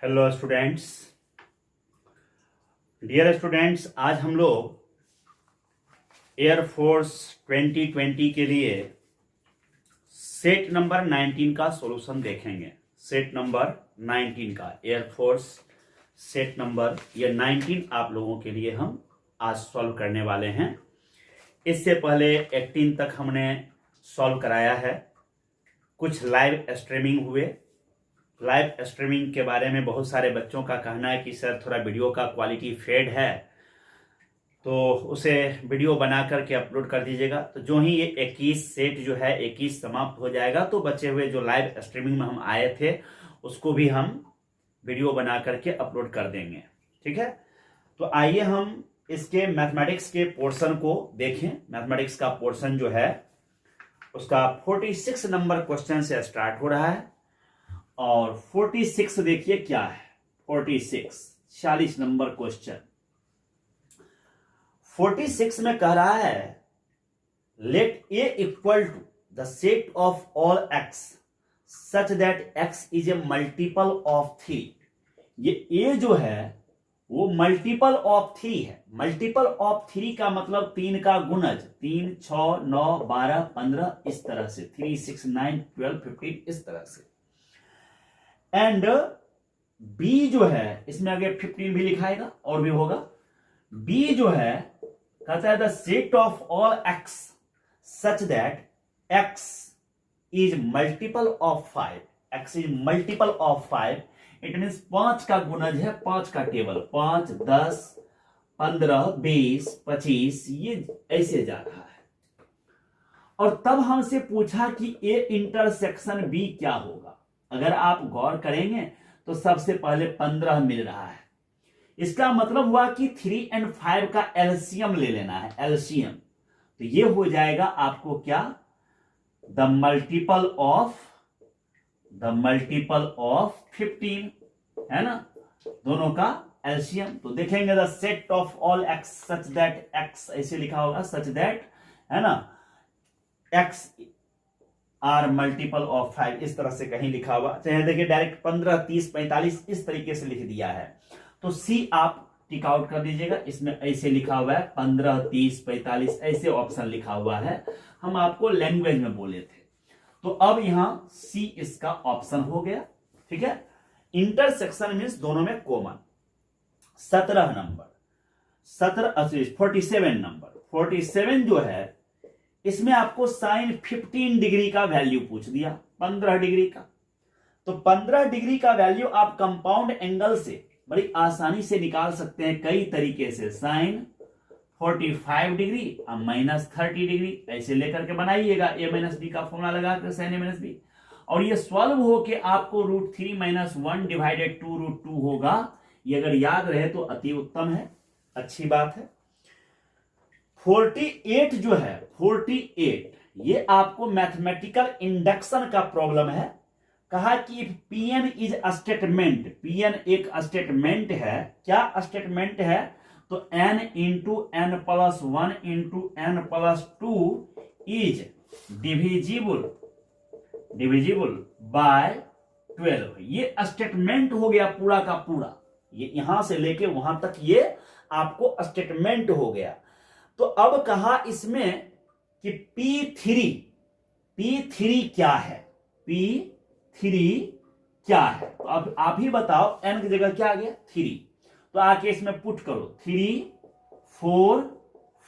Hello students. Dear students, आज हम लोग एयरफोर्स 2020 के लिए सेट नंबर 19 का सॉल्यूशन देखेंगे। सेट नंबर 19 का एयरफोर्स सेट नंबर ये 19 आप लोगों के लिए हम आज सॉल्व करने वाले हैं। इससे पहले 18 तक हमने सॉल्व कराया है। कुछ लाइव स्ट्रीमिंग हुए। लाइव स्ट्रीमिंग के बारे में बहुत सारे बच्चों का कहना है कि सर थोड़ा वीडियो का क्वालिटी फेड है, तो उसे वीडियो बना करके अपलोड कर दीजिएगा। तो जो ही ये 21 सेट जो है 21 समाप्त हो जाएगा तो बचे हुए जो लाइव स्ट्रीमिंग में हम आए थे उसको भी हम वीडियो बना करके अपलोड कर देंगे। ठीक है, तो आइए हम इसके मैथमेटिक्स के पोर्शन को देखें। मैथमेटिक्स का पोर्शन जो है उसका 46 नंबर क्वेश्चन से स्टार्ट हो रहा है और 46 देखिए क्या है। 46 नंबर क्वेश्चन 46 में कह रहा है let A equal to the set of all X such that X is a multiple of 3। ये ए जो है वो मल्टीपल ऑफ 3 है। मल्टीपल ऑफ 3 का मतलब 3 का गुणज, 3 6 9 12 15 इस तरह से, 3 6 9 12 15 इस तरह से। एंड बी जो है इसमें आगे 15 भी लिखाएगा और भी होगा। बी जो है कहता है the set of all X such that X is multiple of 5। X is multiple of 5। It means 5 का गुणज है, 5 का टेबल, 5 10 15 20 25 ये ऐसे जा रहा है। और तब हमसे पूछा कि ए इंटरसेक्शन बी क्या होगा। अगर आप गौर करेंगे तो सबसे पहले 15 मिल रहा है। इसका मतलब हुआ कि 3 और 5 का एलसीएम ले लेना है, एलसीएम। तो ये हो जाएगा आपको क्या, द मल्टीपल ऑफ 15 है ना, दोनों का एलसीएम। तो देखेंगे the set of all X such that x ऐसे लिखा होगा, सच दैट है ना, एक्स आर मल्टीपल ऑफ 5 इस तरह से कहीं लिखा हुआ। चाहे देखिए डायरेक्ट 15 30 45 इस तरीके से लिख दिया है। तो सी आप टिक आउट कर दीजिएगा। इसमें ऐसे लिखा हुआ है 15 30 45 ऐसे ऑप्शन लिखा हुआ है। हम आपको लैंग्वेज में बोले थे। तो अब यहां सी इसका ऑप्शन हो गया। ठीक है, इंटरसेक्शन मीन्स दोनों में कॉमन। 17 नंबर 47 नंबर 47 जो है इसमें आपको साइन 15 डिग्री का वैल्यू पूछ दिया, 15 डिग्री का। तो 15 डिग्री का वैल्यू आप कंपाउंड एंगल से बड़ी आसानी से निकाल सकते हैं कई तरीके से। साइन 45 डिग्री और -30 डिग्री ऐसे लेकर के बनाइएगा। a माइनस बी का फॉर्मूला लगा कर साइन a माइनस बी, और ये सॉल्व होके आपको √3 - 1 डिवाइडेड 2 √2 होगा। ये अगर याद रहे तो अति उत्तम है, अच्छी बात है। 48 जो है 48 ये आपको मैथमेटिकल इंडक्शन का प्रॉब्लम है। कहा कि Pn इज स्टेटमेंट, Pn एक स्टेटमेंट है। क्या स्टेटमेंट है, तो n into n plus 1 into n plus 2 is divisible by 12। ये स्टेटमेंट हो गया पूरा का पूरा। ये यहां से लेके वहां तक ये आपको स्टेटमेंट हो गया। तो अब कहा इसमें कि P3 क्या है, P3 क्या है। तो अब आप ही बताओ, n की जगह क्या आ गया 3। तो आके इसमें पुट करो 3 4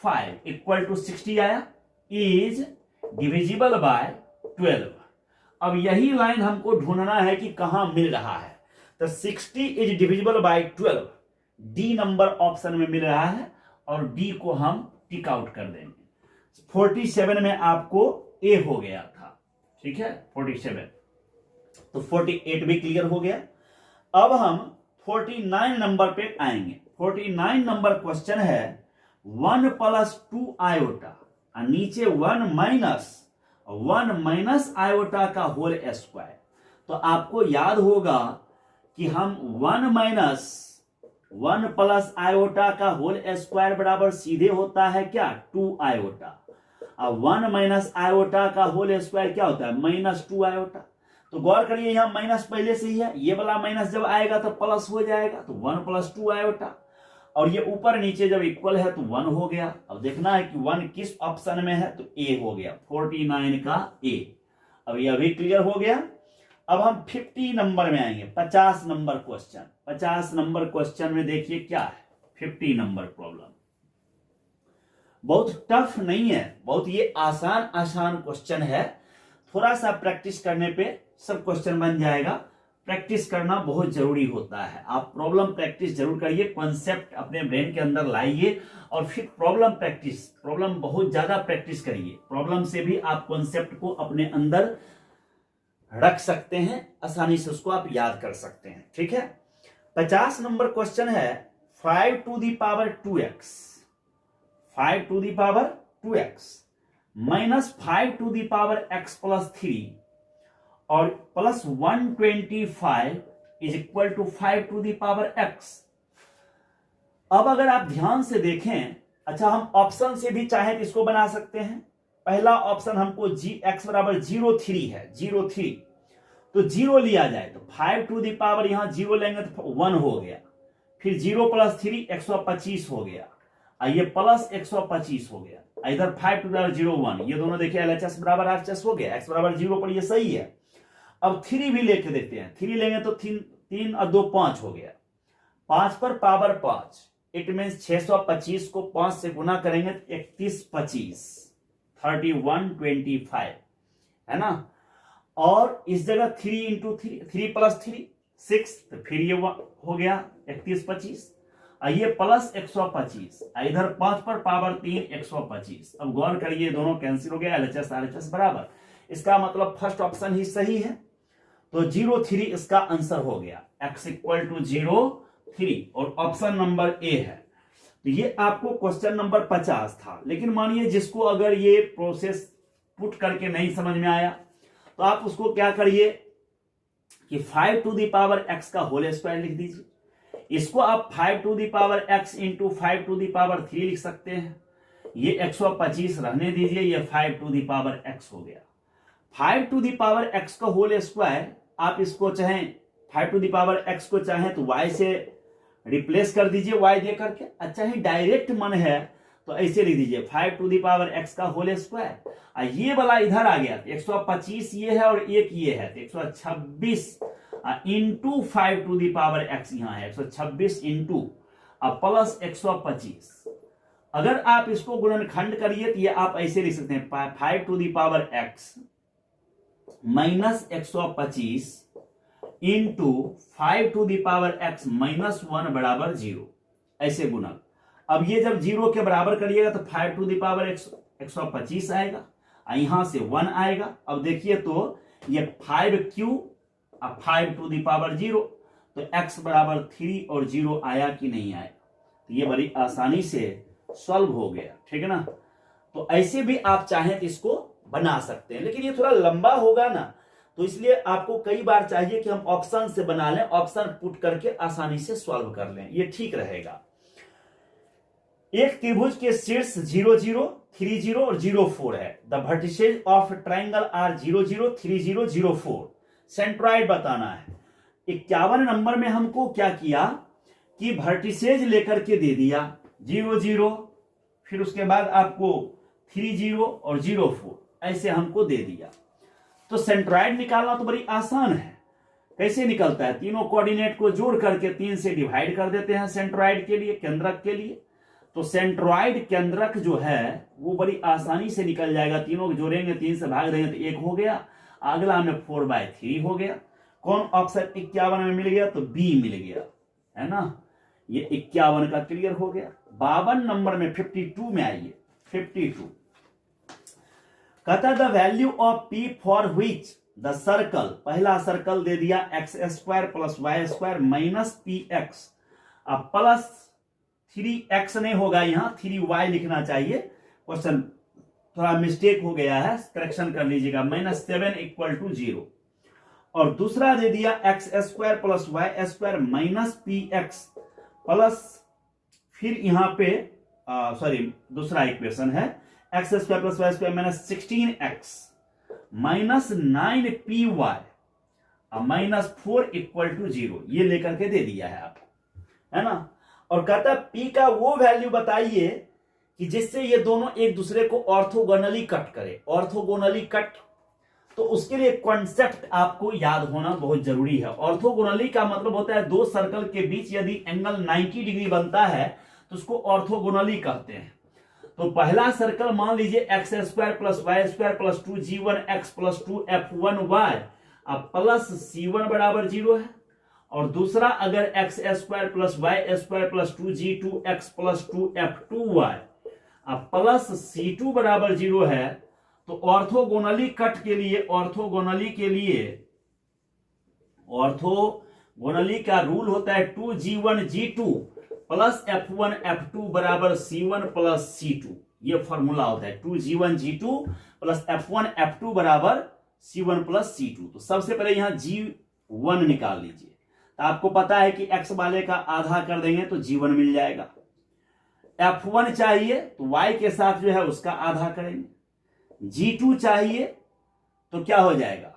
5 इक्वल टू 60 आया, इज डिविजिबल बाय 12। अब यही लाइन हमको ढूंढना है कि कहां मिल रहा है। तो 60 is divisible by 12 D number option में मिल रहा है और डी को हम टिक आउट कर देंगे। 47 में आपको ए हो गया था। ठीक है, 47 तो 48 भी क्लियर हो गया। अब हम 49 नंबर पे आएंगे। 49 नंबर क्वेश्चन है 1 + 2 आयोटा और नीचे 1 माइनस आयोटा का होल स्क्वायर। तो आपको याद होगा कि हम 1 प्लस आयोटा का होल स्क्वायर बराबर सीधे होता है क्या, 2 आयोटा। अब 1 माइनस आयोटा का होल स्क्वायर क्या होता है, -2 आयोटा। तो गौर करिए यहाँ माइनस पहले से ही है, ये वाला माइनस जब आएगा तो प्लस हो जाएगा, तो 1 + 2 आयोटा, और ये ऊपर नीचे जब इक्वल है तो 1 हो गया। अब देखना है कि 1 किस ऑप्शन में है, तो ए हो गया, 49 का ए। अब ये अभी क्लियर हो गया। अब हम 50 नंबर में आएंगे, 50 नंबर क्वेश्चन। 50 नंबर क्वेश्चन में देखिए क्या है, 50 नंबर प्रॉब्लम बहुत टफ नहीं है, बहुत ये आसान क्वेश्चन है। थोड़ा सा प्रैक्टिस करने पे सब क्वेश्चन बन जाएगा। प्रैक्टिस करना बहुत जरूरी होता है। आप प्रॉब्लम प्रैक्टिस जरूर करिए, कॉन्सेप्ट अपने ब्रेन के अंदर लाइए और फिर प्रॉब्लम बहुत ज्यादा प्रैक्टिस करिए। प्रॉब्लम से भी आप कॉन्सेप्ट को अपने अंदर रख सकते हैं, आसानी से उसको आप याद कर सकते हैं। ठीक है, 50 नंबर क्वेश्चन है 5 to the power 2x, 5 to the power 2x minus 5 to the power x plus 3 और plus 125 is equal to 5 to the power x। अब अगर आप ध्यान से देखें, अच्छा हम ऑप्शन से भी चाहे तो इसको बना सकते हैं। पहला ऑप्शन हमको x बराबर 0,3 है, 0,3 तो 0 लिया जाए तो 5 to the power यहां 0 लेंगे तो 1 हो गया, फिर 0 + 3 125 हो गया, ये प्लस 125 हो गया, इधर 5 to the power 0 1, ये दोनों देखिए LHS बराबर RHS हो गया, x बराबर 0 पर ये सही है। अब 3 भी लेके देखते हैं, 3 लेंगे तो 3 और 2 5 हो गया, 5 पर पावर 5, इट मीन्स 625 को 5 से गुना करेंगे तो 31 25 3125 है ना। और इस जगह 3 × 3 + 3 6, तो फिर ये हो गया 31 25, ये प्लस 125, इधर 5 पर पावर 3 125। अब गौर करिए दोनों कैंसिल हो गया, LHS RHS बराबर, इसका मतलब फर्स्ट ऑप्शन ही सही है, तो 0,3 इसका आंसर हो गया, x = 0,3 और ऑप्शन नंबर ए है। तो ये आपको क्वेश्चन नंबर 50 था। लेकिन मानिए जिसको अगर ये प्रोसेस पुट करके नहीं समझ में आया तो आप उसको क्या करिए कि 5 to the power x का होल स्क्वायर लिख दीजिए। इसको आप 5 to the power x × 5 to the power 3 लिख सकते हैं। ये 125 रहने दीजिए, ये 5 to the power x हो गया। 5 to the power x का होल स्क्वायर, आप इसको चाहें 5 to the power x को चाहें तो y से रिप्लेस कर दीजिए, y दे करके। अच्छा ही डायरेक्ट मन है तो ऐसे लिख दीजिए 5 to the power x का होल स्क्वायर, ये वाला इधर आ गया 125 ये है और एक ये है, 126 into 5 to the power x यहां है, 126 इंटू प्लस 125। अगर आप इसको गुणनखंड करिए तो ये आप ऐसे लिख सकते हैं 5 to the power x minus 125 into 5 to the power x minus 1 बराबर 0, ऐसे गुणक। अब ये जब 0 के बराबर करिएगा तो 5 to the power x 125 आएगा, यहां से 1 आएगा। अब देखिए तो ये 5 to the power 0, तो x बराबर 3 और 0 आया कि नहीं आया, तो ये बड़ी आसानी से सॉल्व हो गया। ठीक है ना। तो ऐसे भी आप चाहें तो इसको बना सकते हैं, लेकिन ये थोड़ा लंबा होगा ना, तो इसलिए आपको कई बार चाहिए कि हम ऑप्शन से बना लें, ऑप्शन पुट करके आसानी से सॉल्व कर लें, ये ठीक रहेगा। एक त्रिभुज के शीर्ष 0 0 3 0 और 0 4 है। The vertices of triangle are 0 0 3 0 0 4। Centroid बताना है। 51 नंबर में हमको क्या किया कि वर्टिसेज लेकर के दे दिया 0 0, फिर उसके बाद आपको 3 0 और 0 4 ऐसे हमको दे दिया। तो सेंट्रॉइड निकालना तो बड़ी आसान है। कैसे निकलता है, तीनों कोऑर्डिनेट को जोड़ करके 3 से डिवाइड कर देते हैं सेंट्रॉइड के लिए, केंद्रक के लिए। तो सेंट्रॉइड केंद्रक जो है वो बड़ी आसानी से निकल जाएगा। तीनों को जोड़ेंगे, 3 से भाग देंगे तो 1 हो गया, अगला हमें 4/3 हो गया। कौन ऑप्शन 51 में मिल गया, तो बी मिल गया, है ना। ये 51 का क्लियर हो गया। 52 नंबर में 52 में आइए। 52 कहता the value of P for which the circle, पहला सर्कल दे दिया x² + y² माइनस px, अब प्लस 3x नहीं होगा, यहां 3y लिखना चाहिए। क्वेश्चन थोड़ा मिस्टेक हो गया है, करेक्शन कर लीजिएगा। -7 = 0। और दूसरा दे दिया x² + y² minus px plus, फिर यहां पे दूसरा इक्वेशन है x² + y² minus 16x minus 9py -4 equal to 0 ये लेकर के दे दिया है आपको, है ना। और कहता है p का वो वैल्यू बताइए कि जिससे ये दोनों एक दूसरे को ऑर्थोगोनली कट करे। ऑर्थोगोनली कट, तो उसके लिए कॉन्सेप्ट आपको याद होना बहुत जरूरी है। ऑर्थोगोनली का मतलब होता है दो सर्कल के बीच यदि एंगल 90 डिग्री बनता है तो उसको ऑर्थोगोनली कहते हैं। तो पहला सर्कल मान लीजिए x² + y² + 2g1x + 2f1y अब प्लस c1 बराबर 0 है। और दूसरा अगर x² + y² + 2g2x + 2f2y अब प्लस c2 बराबर 0 है। तो ऑर्थोगोनली कट के लिए, ऑर्थोगोनली का रूल होता है 2g1g2 + f1f2 बराबर c1 + c2। ये फॉर्मूला होता है 2g1g2 + f1f2 बराबर c1 + c2। तो सबसे पहले यहां g1 निकाल लीजिए। तो आपको पता है कि x वाले का आधा कर देंगे तो g1 मिल जाएगा। f1 चाहिए तो y के साथ जो है उसका आधा करेंगे। g2 चाहिए तो क्या हो जाएगा,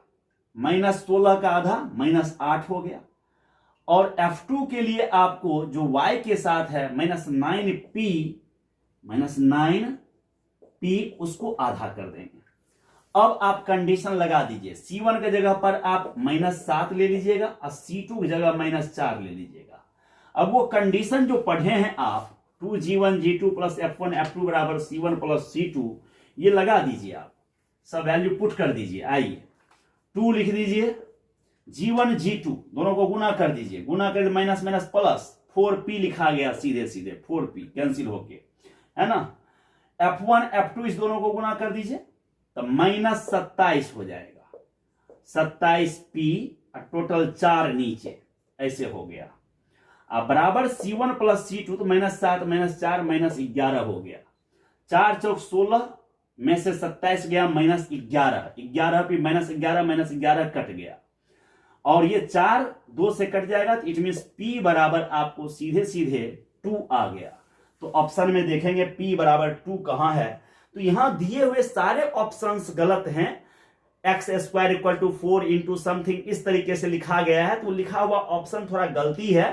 -16 का आधा -8 हो गया। और f2 के लिए आपको जो y के साथ है -9p उसको आधा कर देंगे। अब आप कंडीशन लगा दीजिए, c1 के जगह पर आप -7 ले लीजिएगा और c2 की जगह -4 ले लीजिएगा। अब वो कंडीशन जो पढ़े हैं आप 2g1g2 + f1f2 बराबर c1 + c2 ये लगा दीजिए। आप सब वैल्यू पुट कर दीजिए। आइए 2 लिख दीजिए, g1 g2 दोनों को गुना कर दीजिए, गुना कर माइनस माइनस प्लस 4p लिखा गया, सीधे सीधे 4p कैंसिल होके, है ना। f1 f2 इस दोनों को गुना कर दीजिए तो -27 हो जाएगा, 27p टोटल 4 नीचे ऐसे हो गया। अब बराबर c1 + c2 तो -7 -4 -11 हो गया। 4 चौक 16 में से 27 गया -11, 11 पे -11 कट गया। और ये 4 2 से कट जाएगा तो इट मींस p बराबर आपको सीधे सीधे 2 आ गया। तो ऑप्शन में देखेंगे p बराबर 2 कहां है। तो यहां दिए हुए सारे ऑप्शंस गलत हैं। x² = 4 इंटू समथिंग इस तरीके से लिखा गया है, तो लिखा हुआ ऑप्शन थोड़ा गलती है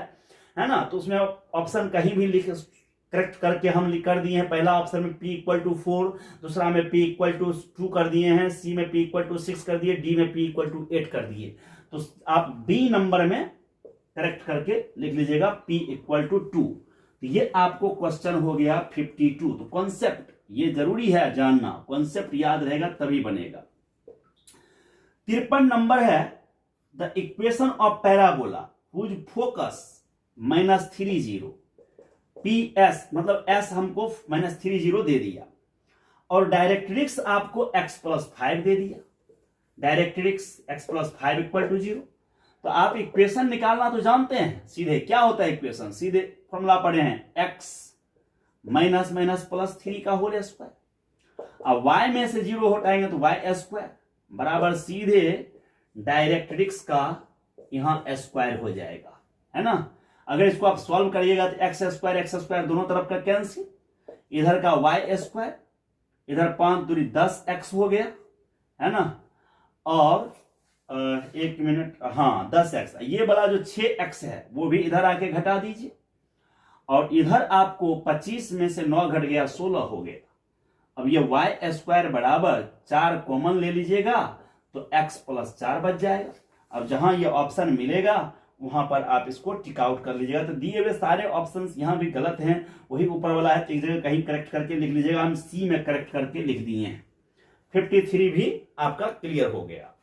ना। तो उसमें ऑप्शन कहीं भी लिख करेक्ट करके हम कर दिए हैं। पहला ऑप्शन में p = 4, दूसरा में p = 2 कर दिए हैं, c में p = 6 कर दिए, d में p = 8 कर दिए। तो आप b नंबर में करेक्ट करके लिख लीजिएगा p = 2। तो ये आपको क्वेश्चन हो गया 52। तो कॉन्सेप्ट ये जरूरी है जानना, कॉन्सेप्ट याद रहेगा तभी बनेगा। 53 नंबर है the equation of parabola whose focus -30 PS मतलब s हमको -30 दे दिया और डायरेक्ट्रिक्स आपको x + 5 दे दिया। Directrix x + 5 = 0। तो आप इक्वेशन निकालना तो जानते हैं, सीधे क्या होता है इक्वेशन, सीधे फॉर्मूला पढ़े हैं x - +3 का होल स्क्वायर। अब y में से 0 हटाएंगे तो y² बराबर सीधे डायरेक्ट्रिक्स का यहां स्क्वायर हो जाएगा, है ना। अगर इसको आप सॉल्व करिएगा तो x² दोनों तरफ का कैंसिल, इधर का y², इधर 5 दूनी 10x हो गया, है ना। और 1 मिनट, हाँ 10x, ये वाला जो 6x है वो भी इधर आके घटा दीजिए। और इधर आपको 25 में से 9 घट गया 16 हो गया। अब ये y² बराबर 4 कॉमन ले लीजिएगा तो x + 4 बच जाएगा। अब जहां ये ऑप्शन मिलेगा वहां पर आप इसको टिक आउट कर लीजिएगा। तो दिए हुए सारे ऑप्शंस यहां भी गलत हैं, वही ऊपर वाला है, एक जगह कहीं करेक्ट करके लिख लीजिएगा। हम सी में करेक्ट करके लिख दिए हैं। 53 भी आपका क्लियर हो गया।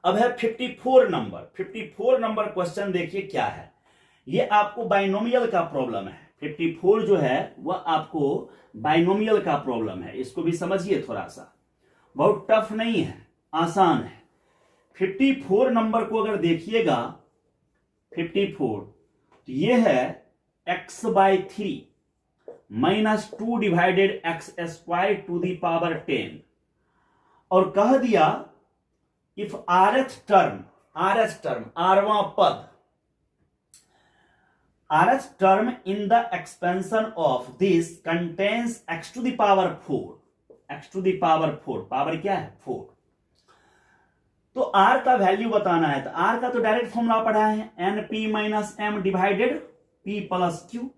अब है 54 नंबर। 54 नंबर क्वेश्चन देखिए क्या है। ये आपको बाइनोमियल का प्रॉब्लम है। 54 जो है वह आपको बाइनोमियल का प्रॉब्लम है, इसको भी समझिए थोड़ा सा, बहुत टफ नहीं है, आसान है। 54 नंबर को अगर देखिएगा 54 तो ये है x/3 -2 divided x² to the power 10 और कह दिया इफ rth टर्म आरवां पद rth term in the expansion of this contains x to the power 4, x to the power 4, power क्या है 4। तो आर का वैल्यू बताना है, तो आर का तो डायरेक्ट फॉर्मूला पढ़ा है, N P minus M divided P plus Q.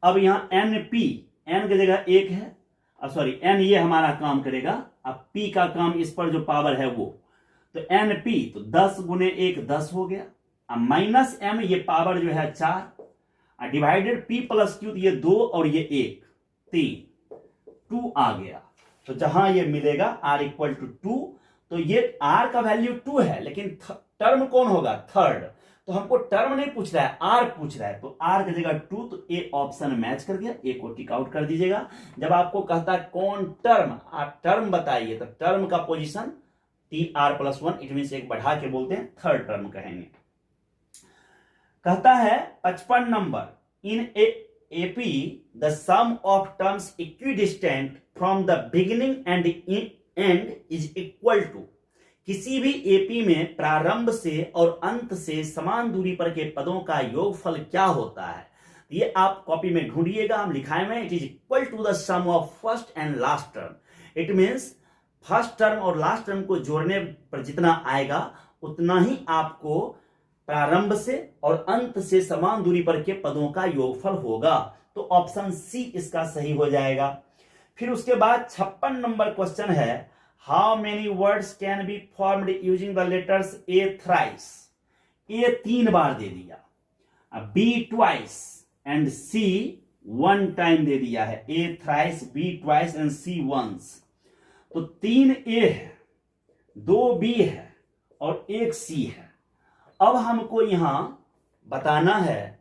अब यहां एन पी, एन की जगह एक है, सॉरी एन ये हमारा काम करेगा, अब पी का काम इस पर जो पावर है वो, तो एन पी तो 10 गुने 1 10 हो गया, अब माइनस एम ये पावर जो है 4, डिवाइडेड पी प्लस क्यू, ये 2 और ये 1 3, 2 आ गया। तो जहां ये मिलेगा आर इक्वल टू 2, तो ये आर का वैल्यू 2 है, लेकिन टर्म कौन होगा, थर्ड। तो हमको टर्म नहीं पूछ रहा है, आर पूछ रहा है, तो आर की जगह 2, तो ए ऑप्शन मैच कर गया, ए को टिक आउट कर दीजिएगा। जब आपको कहता है कौन टर्म, आप टर्म बताइए, तो टर्म का position T R plus 1, it mean एक बढ़ा के बोलते हैं, थर्ड टर्म कहेंगे। कहता है 55 number, in AP the sum of terms equidistant from the beginning and end is equal to, किसी भी एपी में प्रारंभ से और अंत से समान दूरी पर के पदों का योगफल क्या होता है। ये आप कॉपी में ढूंढिएगा, हम लिखाए में, it is equal to the sum of first and last term. It means first term और लास्ट टर्म को जोड़ने पर जितना आएगा उतना ही आपको प्रारंभ से और अंत से समान दूरी पर के पदों का योगफल होगा। तो ऑप्शन सी इसका सही हो जाएगा। फिर उसके बाद 56 नंबर क्वेश्चन है, how many words can be formed using the letters A thrice. A 3 बार दे दिया, B twice and C 1 time दे दिया है, A thrice, B twice and C once. तो 3 ए है, 2 बी है और 1 सी है। अब हमको यहां बताना है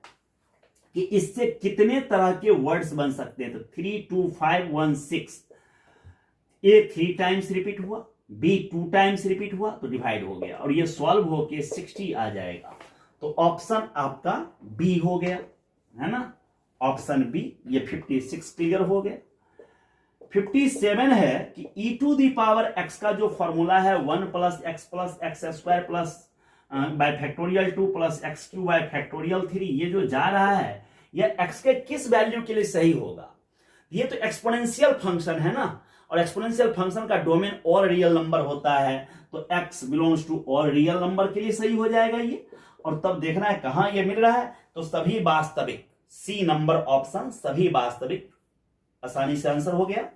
कि इससे कितने तरह के वर्ड्स बन सकते हैं। तो 3 2 5 1 6, ए 3 टाइम्स रिपीट हुआ, बी 2 टाइम्स रिपीट हुआ, तो डिवाइड हो गया और ये सॉल्व होके 60 आ जाएगा। तो ऑप्शन आपका बी हो गया, है ना, ऑप्शन बी। ये 56 क्लियर हो गया। 57 है कि e to the power x का जो फॉर्मूला है 1 plus X square plus by factorial 2 plus X cube by factorial 3, ये जो जा रहा है यह x के किस वैल्यू के लिए सही होगा। ये तो एक्सपोनेंशियल फंक्शन है ना, और एक्सपोनेंशियल फंक्शन का डोमेन ऑल रियल नंबर होता है, तो x belongs to all real number के लिए सही हो जाएगा ये। और तब देखना है कहां ये मिल रहा है, तो सभी वास्तविक, सी नंबर ऑप्शन सभी वास्तविक, आसानी से आंसर हो गया।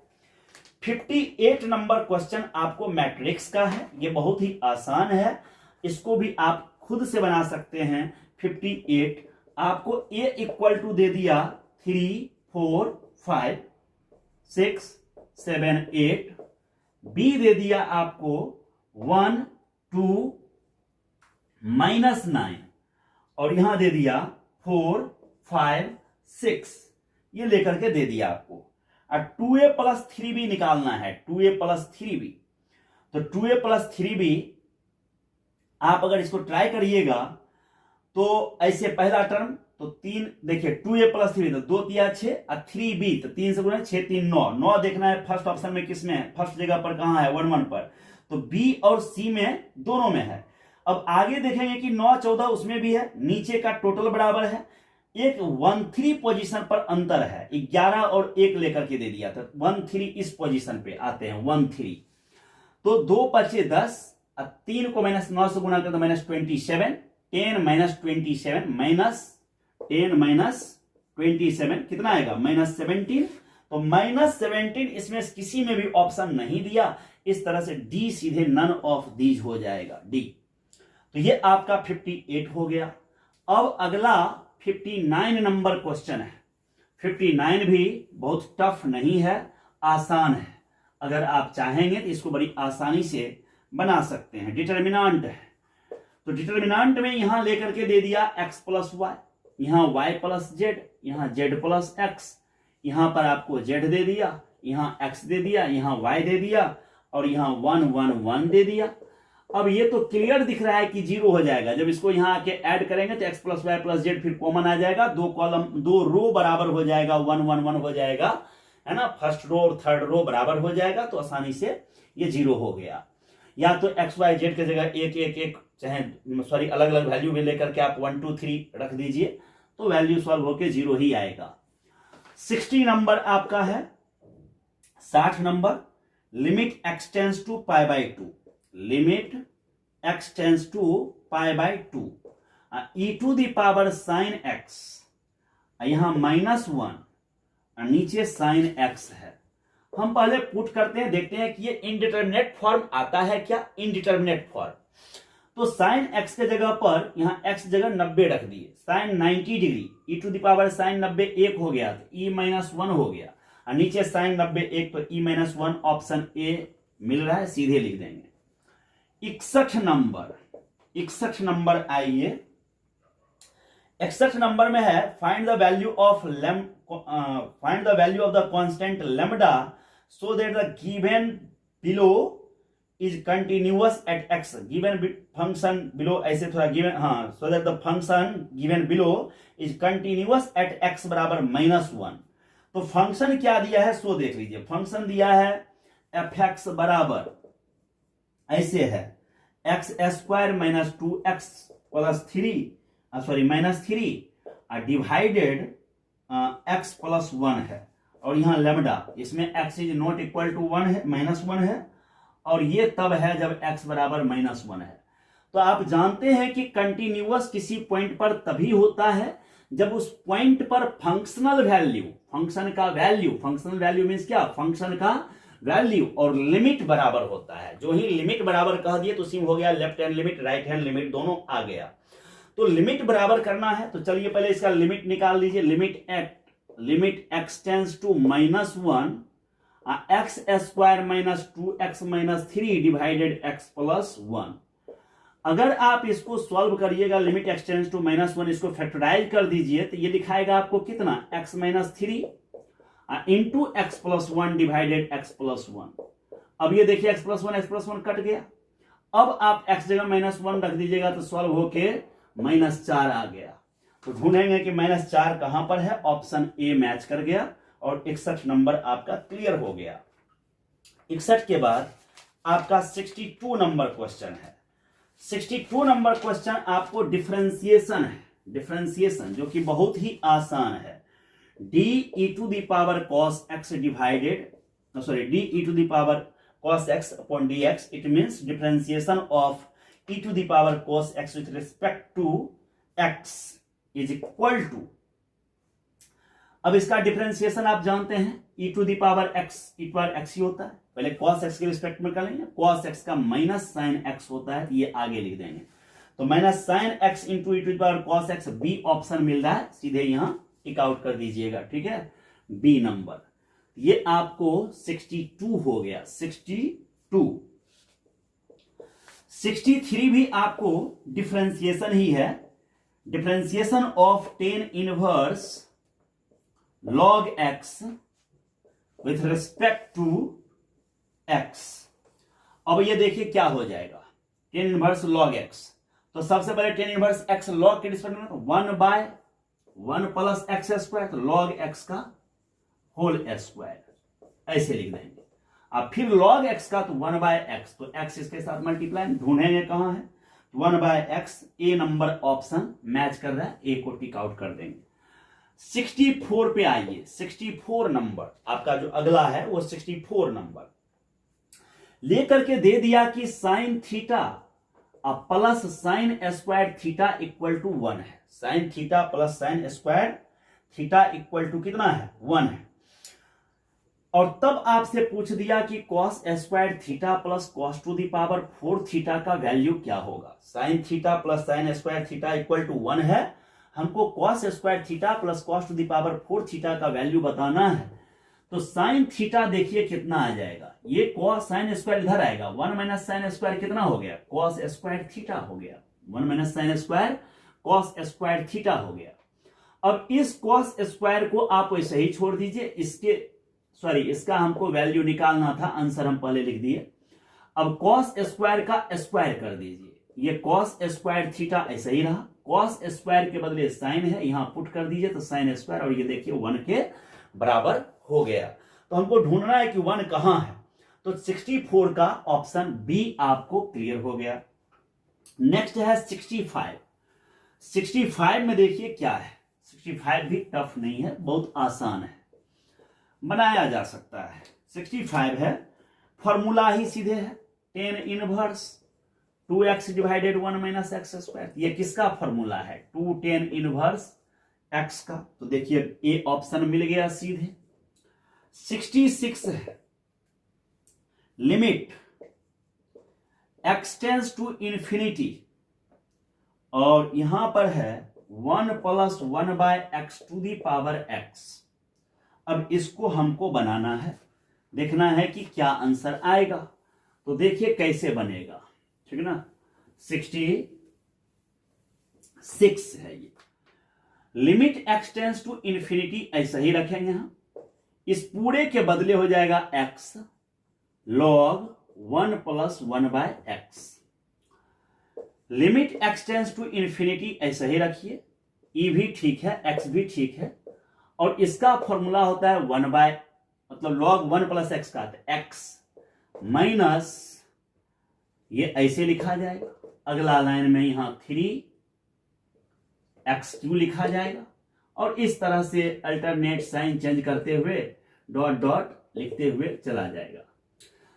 58 नंबर क्वेश्चन आपको मैट्रिक्स का है, ये बहुत ही आसान है, इसको भी आप खुद से बना सकते हैं। 58 आपको a इक्वल टू दे दिया 3 4 5 6 7 8, b दे दिया आपको 1 2 -9 और यहां दे दिया 4 5 6, ये लेकर के दे दिया आपको। और 2a प्लस 3b निकालना है, 2a प्लस 3b। तो 2a प्लस 3b आप अगर इसको ट्राई करिएगा तो ऐसे पहला टर्म तो 3, देखिए 2a प्लस 3, तो 2 तिया 6 और 3b, तो 3 से गुना 6 3 9, 9 देखना है फर्स्ट ऑप्शन में किसमें है, फर्स्ट जगह पर कहां है 1 1 पर, तो b और c में दोनों में है। अब आगे देखेंगे कि 9 14 उसमें भी है, नीचे का टोटल बराबर है, एक 1 3 पोजीशन पर अंतर है, 11 और 1 लेकर के दे दिया था, 1 3 इस पोजीशन पे आते हैं 1 3, तो 2 5 10, 3 को -9 से गुणा कर तो -27, 10 -27 कितना आएगा -17, तो -17 इसमें किसी में भी ऑप्शन नहीं दिया, इस तरह से डी सीधे नन ऑफ दीज हो जाएगा, डी। तो ये आपका 58 हो गया। अब अगला 59 नंबर क्वेश्चन है। 59 भी बहुत टफ नहीं है, आसान है, अगर आप चाहेंगे तो इसको बड़ी आसानी से बना सकते हैं। डिटर्मिनांट है, तो डिटर्मिनांट में यहां लेकर के दे दिया x प्लस वाई, यहां y प्लस जेड, यहां z प्लस एक्स, यहां पर आपको z दे दिया, यहां x दे दिया, यहां y दे दिया और यहां 1 1 1 दे दिया। अब ये तो क्लियर दिख रहा है कि 0 हो जाएगा, जब इसको यहां आके ऐड करेंगे तो x plus Y plus Z फिर कॉमन आ जाएगा, 2 कॉलम 2 रो बराबर हो जाएगा, 1 1 1 हो जाएगा, है ना, फर्स्ट रो और थर्ड रो बराबर हो जाएगा, तो आसानी से ये 0 हो गया। या तो एक्स वाई जेड की जगह 1 1 1 चाहे सॉरी अलग अलग वैल्यू भी लेकर के आप 1 2 3 रख दीजिए, तो वैल्यू सॉल्व होके 0 ही आएगा। 60 नंबर आपका है। 60 number, limit extends to pi by 2, limit x tends to pi by 2, e to the power sine x, यहां -1 नीचे साइन x है। हम पहले पुट करते हैं, देखते हैं कि ये इनडिटर्मिनेट फॉर्म आता है क्या, इनडिटर्मिनेट फॉर्म। तो साइन x के जगह पर यहां x जगह 90 रख दिए, sine 90 degree, e to the power sine 90 1 हो गया तो e -1 हो गया, और नीचे साइन 90 1 तो e -1, ऑप्शन ए मिल रहा है, सीधे लिख देंगे। 61 नंबर आइए, 61 नंबर में है find the value of the constant lambda so that the given below is continuous at x, given function below, ऐसे थोड़ा गिवन, हाँ, so that the function given below is continuous at x बराबर -1। तो function क्या दिया है सो देख लीजिए, फंक्शन दिया है fx बराबर ऐसे है x² - 2x plus 3 divided x plus 1 है, और यहां लैम्डा, इसमें x is not equal to 1 है, -1 है, और ये तब है जब x बराबर -1 है। तो आप जानते हैं कि कंटिन्यूअस किसी पॉइंट पर तभी होता है जब उस पॉइंट पर functional value, functional value means क्या, फंक्शन का वैल्यू और लिमिट बराबर होता है। जो ही लिमिट बराबर कह दिए तो सिम हो गया, left hand limit right hand limit दोनों आ गया। तो लिमिट बराबर करना है, तो चलिए पहले इसका लिमिट निकाल लीजिए। Limit x tends to -1 x² - 2x - 3 divided x plus 1। अगर आप इसको सॉल्व करिएगा, लिमिट x टेंस टू -1, इसको फैक्टराइज कर दीजिए तो ये दिखाएगा आपको कितना, x - 3 into x plus 1 divided x plus 1। अब ये देखिए x प्लस 1 कट गया। अब आप x जगह -1 रख दीजिएगा तो सॉल्व होके -4 आ गया। तो ढूंढेंगे कि -4 कहां पर है, ऑप्शन ए मैच कर गया, और 61 नंबर आपका क्लियर हो गया। 61 के बाद आपका 62 नंबर क्वेश्चन है। 62 नंबर क्वेश्चन आपको डिफरेंशिएशन है, डिफरेंशिएशन जो कि बहुत ही आसान है। d e to the power cos x divided, d e to the power cos x upon dx, it means differentiation of e to the power cos x with respect to x is equal to, अब इसका differentiation आप जानते हैं, e to the power x ही होता है, पहले cos x के रिस्पेक्ट में कर लेंगे, cos x का माइनस साइन x होता है, ये आगे लिख देंगे। तो minus sine x into e to the power cos x, B option मिल रहा है, सीधे यहां टिक आउट कर दीजिएगा, ठीक है, बी नंबर। ये आपको 62 हो गया, 62। 63 भी आपको डिफरेंशिएशन ही है, differentiation of tan inverse log x with respect to x। अब ये देखिए क्या हो जाएगा, टेन इनवर्स log x। तो सबसे पहले टेन इनवर्स x log के रिस्पेक्ट में 1/1 प्लस एक्स स्क्वायर, तो log x का होल स्क्वायर, ऐसे लिख देंगे। अब फिर log x का तो 1/x, तो x इसके साथ मल्टीप्लाई, ढूंढेंगे कहां है, 1/x, ए नंबर ऑप्शन मैच कर रहा है, ए को टिक आउट कर देंगे। 64 पे आइए, 64 नंबर आपका जो अगला है वो 64 नंबर लेकर के दे दिया कि sine theta plus sine square theta equal to 1 है, sine theta plus sine square theta equal to कितना है, 1 है। और तब आपसे पूछ दिया कि cos square theta plus cos to the power 4 theta का वैल्यू क्या होगा। Sine theta plus sine square theta equal to 1 है, हमको cos square theta plus cos to the power 4 theta का वैल्यू बताना है। तो साइन थीटा देखिए कितना आ जाएगा, ये cos साइन स्क्वायर इधर आएगा, 1 माइनस साइन स्क्वायर कितना हो गया, cos स्क्वायर थीटा हो गया, 1 minus sine square cos square theta हो गया। अब इस cos स्क्वायर को आप वैसे ही छोड़ दीजिए, इसका हमको वैल्यू निकालना था, आंसर हम पहले लिख दिए। अब cos स्क्वायर का स्क्वायर कर दीजिए, ये cos स्क्वायर थीटा ऐसे ही रहा, cos स्क्वायर के बदले साइन है, यहां पुट कर दीजिए तो साइन स्क्वायर, और ये देखिए 1 के बराबर हो गया। तो हमको ढूंढना है कि 1 कहां है, तो 64 का ऑप्शन बी आपको क्लियर हो गया। नेक्स्ट है 65। 65 में देखिए क्या है, 65 भी टफ नहीं है, बहुत आसान है, बनाया जा सकता है। 65 है, फॉर्मूला ही सीधे है, tan inverse 2x divided 1 minus x square. ये किसका फॉर्मूला है? 2 tan इनवर्स x का। तो देखिए ए ऑप्शन मिल गया सीधे। 66 है, limit x tends to infinity, और यहां पर है 1 plus 1 by X to the power x। अब इसको हमको बनाना है, देखना है कि क्या आंसर आएगा। तो देखिए कैसे बनेगा, ठीक है ना। 66 है ये। Limit x tends to infinity ऐसा ही रखेंगे हम, इस पूरे के बदले हो जाएगा x log 1 plus 1 by X. Limit x tends to infinity ऐसा ही रखिए, e भी ठीक है, x भी ठीक है, और इसका फॉर्मूला होता है 1 बाय मतलब log 1 प्लस एक्स का x माइनस, ये ऐसे लिखा जाएगा। अगला लाइन में यहां 3x3 लिखा जाएगा, और इस तरह से अल्टरनेट साइन चेंज करते हुए डॉट डॉट लिखते हुए चला जाएगा।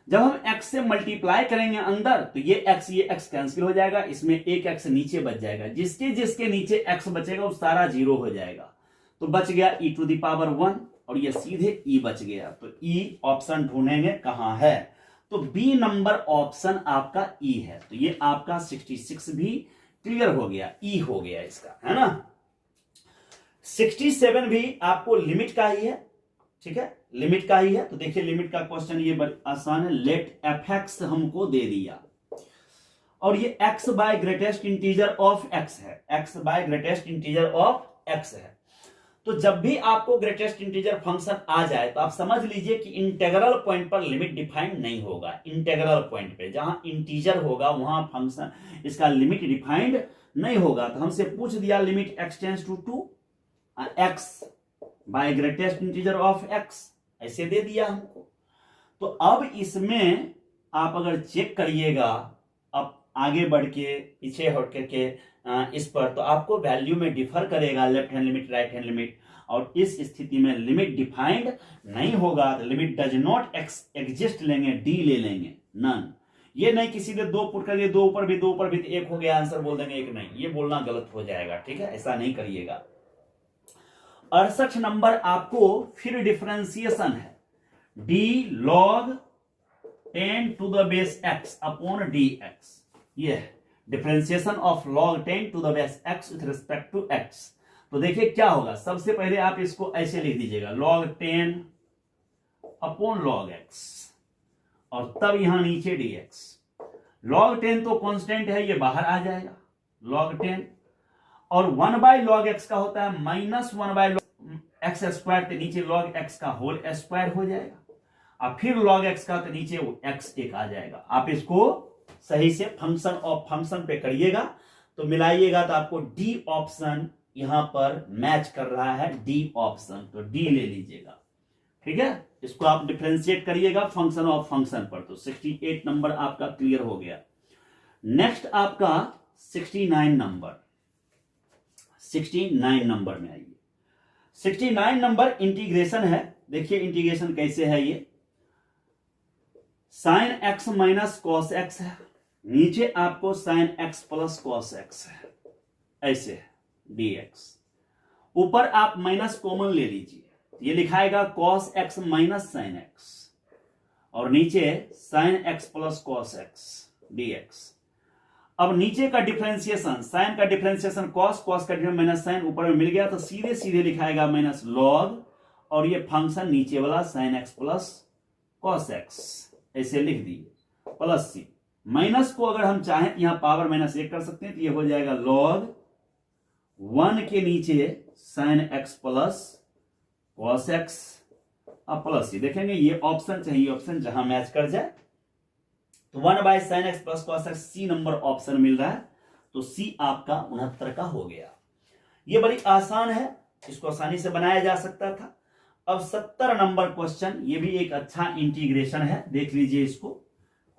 जब हम x से मल्टीप्लाई करेंगे अंदर, तो ये x कैंसिल हो जाएगा, इसमें एक x नीचे बच जाएगा। जिसके जिसके नीचे x बचेगा वो सारा जीरो हो जाएगा। तो बच गया e टू द पावर 1, और ये सीधे e बच गया। तो e ऑप्शन ढूंढेंगे कहां है, तो बी नंबर ऑप्शन आपका ई है। तो ये आपका 66 भी क्लियर हो गया, ई हो गया इसका, है ना। 67 भी आपको लिमिट का ही है, ठीक है, लिमिट का ही है। तो देखिए लिमिट का क्वेश्चन ये आसान है। लेट एफ एक्स हमको दे दिया, और ये x by greatest integer of x है, x by greatest integer of x है। तो जब भी आपको ग्रेटेस्ट इंटीजर फंक्शन आ जाए तो आप समझ लीजिए कि इंटेग्रल पॉइंट पर लिमिट डिफाइंड नहीं होगा। इंटेग्रल पॉइंट पे जहां इंटीजर होगा वहां फंक्शन इसका लिमिट डिफाइंड नहीं होगा। तो हमसे पूछ दिया limit x tends to 2 x by greatest integer of x, ऐसे दे दिया हमको। तो अब इसमें आप अगर चेक करिएगा, अब आगे बढ़ के पीछे हट करके इस पर, तो आपको वैल्यू में डिफर करेगा left hand limit right hand limit, और इस स्थिति में लिमिट डिफाइंड नहीं होगा। तो लिमिट डज नॉट एग्जिस्ट लेंगे, डी ले लेंगे, नन। ये नहीं किसी ने 2 पुट कर दिए, 2 ऊपर भी 2 ऊपर भी 1 हो गया, आंसर बोल देंगे 1 नहीं, ये बोलना गलत हो जाएगा, ठीक है, ऐसा नहीं करिएगा। 68 नंबर आपको फिर डिफरेंशिएशन है, D log 10 to the base x upon dx। ये है differentiation of log 10 to the base x with respect to x। तो देखिए क्या होगा, सबसे पहले आप इसको ऐसे लिख दीजिएगा log 10 अपॉन log x, और तब यहां नीचे dx। log 10 तो कांस्टेंट है, ये बाहर आ जाएगा log 10, और 1 बाय log x का होता है माइनस 1 बाय x स्क्वायर, तो नीचे log x का होल स्क्वायर हो जाएगा, और फिर log x का तो नीचे x एक आ जाएगा। आप इसको सही से फंक्शन ऑफ फंक्शन पे करिएगा तो मिलाइएगा, तो आपको डी ऑप्शन यहां पर मैच कर रहा है, डी ऑप्शन, तो डी ले लीजिएगा, ठीक है। इसको आप डिफरेंशिएट करिएगा फंक्शन ऑफ फंक्शन पर। तो 68 नंबर आपका क्लियर हो गया। नेक्स्ट आपका 69 नंबर, 69 नंबर में आइए। 69 नंबर इंटीग्रेशन है। देखिए इंटीग्रेशन कैसे है, ये sine x minus cos x है, नीचे आपको sign x plus cos x है, ऐसे है dx। ऊपर आप माइनस कॉमन ले लीजिए, ये लिखाएगा cos x minus sine x, और नीचे sine x plus cos x dx। अब नीचे का डिफरेंशिएशन, साइन का डिफरेंशिएशन कॉस, कॉस का डिफरेंशिएशन माइनस साइन, ऊपर में मिल गया, तो सीधे सीधे लिखाएगा माइनस लॉग, और ये फंक्शन नीचे वाला sign x plus cos x, ऐसे लिख दिए प्लस सी। माइनस को अगर हम चाहें यहां पावर माइनस 1 कर सकते हैं, तो ये हो जाएगा log 1 के नीचे sine x plus cos x अब प्लस सी। देखेंगे ये ऑप्शन चाहिए, ऑप्शन जहां मैच कर जाए। तो 1 by sine x plus cos x, C number option मिल रहा है, तो सी आपका 69 का हो गया। ये बड़ी आसान है, इसको आसानी से बनाया जा सकता था। अब 70 नंबर क्वेश्चन, ये भी एक अच्छा इंटीग्रेशन है, देख लीजिए इसको,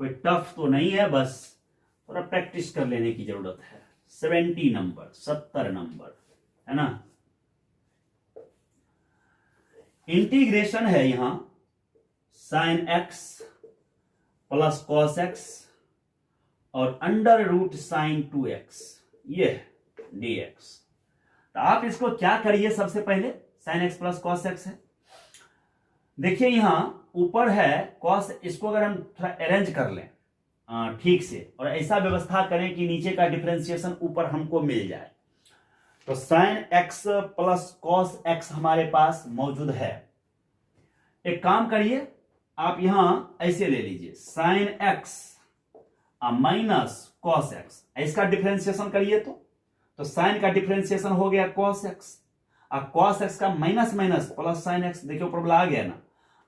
कोई टफ तो नहीं है, बस थोड़ा प्रैक्टिस कर लेने की जरूरत है। 70 नंबर, 70 नंबर है ना। इंटीग्रेशन है यहां sign x plus cos x और अंडर रूट साइन 2x ये dx। तो आप इसको क्या करिए, सबसे पहले sine x plus cos x है। देखिए यहां ऊपर है कॉस, इसको अगर हम थोड़ा अरेंज कर लें ठीक से और ऐसा व्यवस्था करें कि नीचे का डिफरेंशिएशन ऊपर हमको मिल जाए, तो sine x plus cos x हमारे पास मौजूद है। एक काम करिए, आप यहां ऐसे ले लीजिए sine x minus cos x, इसका डिफरेंशिएशन करिए तो साइन का डिफरेंशिएशन हो गया कॉस x, और कॉस x का minus minus plus sine x, देखिए ऊपर आ गया ना।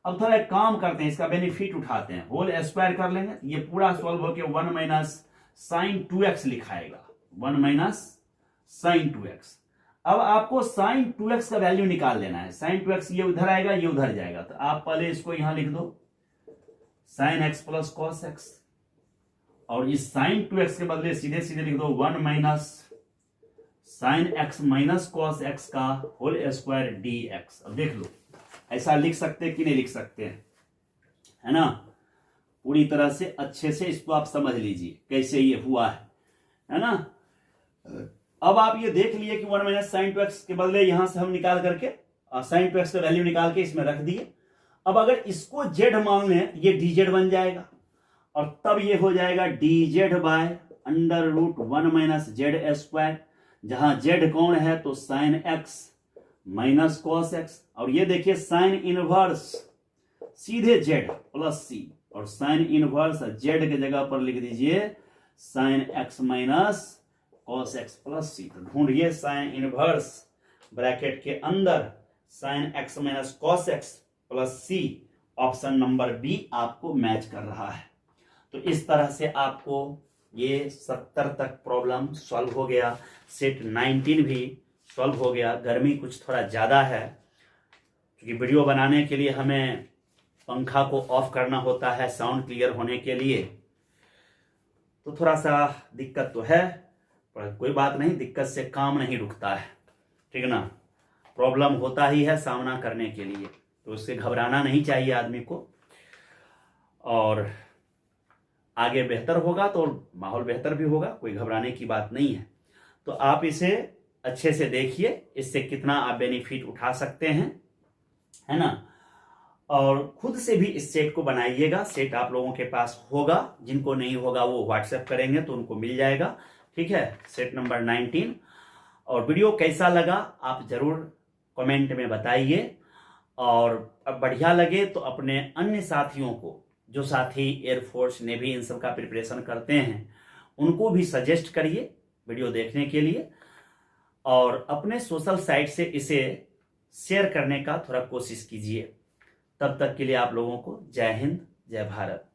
अब थोड़ा एक काम करते हैं, इसका बेनिफिट उठाते हैं, होल स्क्वायर कर लेंगे, ये पूरा सॉल्व होकर 1 माइनस साइन 2x लिखाएगा, 1 माइनस साइन 2x। अब आपको साइन 2x का वैल्यू निकाल लेना है। साइन 2x ये उधर आएगा, ये उधर जाएगा, तो आप पहले इसको यहां लिख दो sine x plus cos x, और इस साइन 2x के बदले सीधे सीधे लिख दो 1 minus sine x minus cos x का होल स्क्वायर dx। अब देख लो ऐसा लिख सकते हैं कि नहीं लिख सकते हैं, है ना। पूरी तरह से अच्छे से इसको आप समझ लीजिए कैसे ये हुआ है ना। अब आप ये देख लिए कि 1 माइनस साइन 2x के बदले यहां से हम निकाल करके साइन 2x का वैल्यू निकाल के इसमें रख दिए। अब अगर इसको z मान लें, ये dz बन जाएगा, और तब ये हो जाएगा dz by under root 1 minus Z square, जहां z कौन है तो sine x minus cos x, और ये देखिए साइन इनवर्स सीधे z प्लस c, और साइन इनवर्स z के जगह पर लिख दीजिए sine x minus cos x plus c। तो ढूंढिए साइन इनवर्स ब्रैकेट के अंदर sine x minus cos x plus c, option number B आपको मैच कर रहा है। तो इस तरह से आपको ये 70 तक प्रॉब्लम सॉल्व हो गया, सेट 19 भी सॉल्व हो गया। गर्मी कुछ थोड़ा ज़्यादा है, क्योंकि वीडियो बनाने के लिए हमें पंखा को ऑफ करना होता है साउंड क्लियर होने के लिए, तो थोड़ा सा दिक्कत तो है, पर कोई बात नहीं, दिक्कत से काम नहीं रुकता है, ठीक ना। प्रॉब्लम होता ही है सामना करने के लिए, तो उससे घबराना नहीं चाहिए आदमी को, और आगे बेहतर होगा तो माहौल बेहतर भी होगा, कोई घबराने की बात नहीं है। तो आप इसे अच्छे से देखिए, इससे कितना आप बेनिफिट उठा सकते हैं, है ना। और खुद से भी इस सेट को बनाइएगा। सेट आप लोगों के पास होगा, जिनको नहीं होगा वो व्हाट्सएप करेंगे तो उनको मिल जाएगा, ठीक है। Set number 19। और वीडियो कैसा लगा आप जरूर कमेंट में बताइए, और अब बढ़िया लगे तो अपने अन्य साथियों को, जो साथी एयरफोर्स नेवी इन सब का प्रिपरेशन करते हैं, उनको भी सजेस्ट करिए वीडियो देखने के लिए, और अपने सोशल साइट से इसे शेयर करने का थोड़ा कोशिश कीजिए। तब तक के लिए आप लोगों को जय हिंद, जय भारत।